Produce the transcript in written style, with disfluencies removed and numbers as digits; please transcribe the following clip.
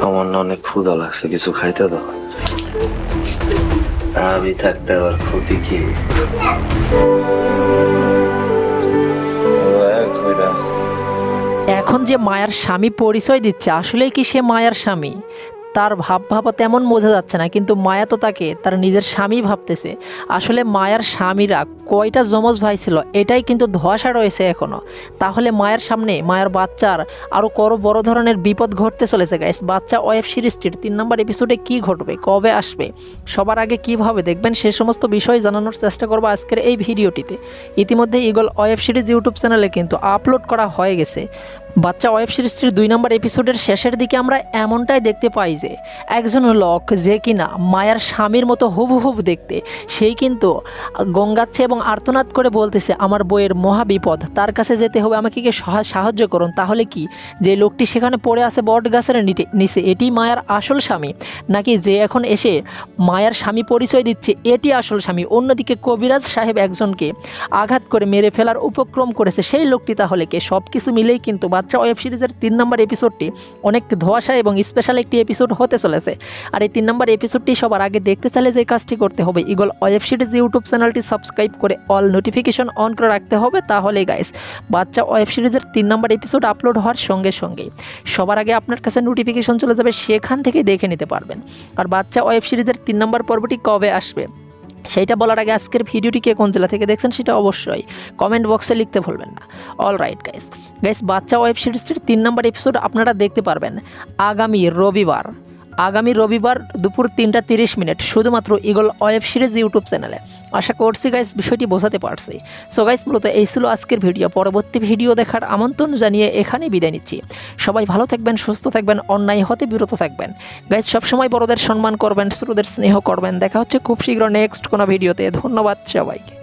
আমার না অনেক ক্ষুধা লাগছে, কিছু খাইতে দাও। আমি থাকতে আবার ক্ষতি কি? এখন যে মায়ার স্বামী পরিচয় দিচ্ছে, আসলে কি সে মায়ার স্বামী? তার ভাবা তেমন বোঝা যাচ্ছে না, কিন্তু মায়া তো তাকে তার নিজের স্বামী ভাবতেছে। আসলে মায়ার স্বামীরা কয়টা যমজ ভাই ছিল এটাই কিন্তু ধোঁয়াশা রয়েছে এখনও। তাহলে মায়ের সামনে মায়ের বাচ্চার আরও বড় ধরনের বিপদ ঘটতে চলেছে গাইস। বাচ্চা ওয়েব সিরিজটির 3 নম্বর এপিসোডে কি ঘটবে, কবে আসবে, সবার আগে কীভাবে দেখবেন, সে সমস্ত বিষয় জানানোর চেষ্টা করবো আজকের এই ভিডিওটিতে। ইতিমধ্যে ইগল ওয়েব সিরিজ ইউটিউব চ্যানেলে কিন্তু আপলোড করা হয়ে গেছে। বাচ্চা ওয়েব সিরিজটির 2 নম্বর এপিসোডের শেষের দিকে আমরা এমনটাই দেখতে পাই যে একজন লোক যে কিনা মায়ার স্বামীর মতো হুবহু দেখতে, সেই কিন্তু গঙ্গাচ্ছে এবং আর্তনাদ করে বলতেছে আমার বইয়ের মহাবিপদ, তার কাছে যেতে হবে, আমাকে কি সাহায্য করুন। তাহলে কি যে লোকটি সেখানে পড়ে আছে বট গাছের নিচে, এটি মায়ার আসল স্বামী, নাকি যে এখন এসে মায়ার স্বামী পরিচয় দিচ্ছে এটি আসল স্বামী? অন্যদিকে কবিরাজ সাহেব একজনকে আঘাত করে মেরে ফেলার উপক্রম করেছে, সেই লোকটি তাহলে কে? সব কিছু মিলেই কিন্তু বাচ্চা ওয়েব সিরিজের 3 নম্বর এপিসোডটি অনেক ধোঁয়াশা এবং স্পেশাল একটি এপিসোড হতে চলেছে। আর এই 3 নম্বর এপিসোডটি সবার আগে দেখতে চাইলে যে কাজটি করতে হবে, ইগল ওয়েব সিরিজ ইউটিউব চ্যানেলটি সাবস্ক্রাইব করে অল নোটিফিকেশন অন করে রাখতে হবে। তাহলে গাইস বাচ্চা ওয়েব সিরিজের 3 নম্বর এপিসোড আপলোড হওয়ার সঙ্গে সঙ্গেই সবার আগে আপনার কাছে নোটিফিকেশন চলে যাবে, সেখান থেকে দেখে নিতে পারবেন। আর বাচ্চা ওয়েব সিরিজের 3 নম্বর পর্বটি কবে আসবে সেইটা বলার আগে আজকের ভিডিওটি কে কোন জেলা থেকে দেখছেন সেটা অবশ্যই কমেন্ট বক্সে লিখতে ভুলবেন না। অল রাইট গাইস, বাচ্চা ওয়েব সিরিজটির 3 নম্বর এপিসোড আপনারা দেখতে পারবেন আগামী রবিবার দুপুর 3:30 শুধুমাত্র ইগল ওয়েব সিরিজ ইউটিউব চ্যানেলে। আশা করছি গাইস বিষয়টি বোঝাতে পারছি। সো গাইস মূলত এই ছিল আজকের ভিডিও। পরবর্তী ভিডিও দেখার আমন্ত্রণ জানিয়ে এখানেই বিদায় নিচ্ছি। সবাই ভালো থাকবেন, সুস্থ থাকবেন, অন্যায় হতে বিরত থাকবেন। গাইস সবসময় বড়দের সম্মান করবেন, ছোটদের স্নেহ করবেন। দেখা হচ্ছে খুব শীঘ্র নেক্সট কোনো ভিডিওতে। ধন্যবাদ সবাইকে।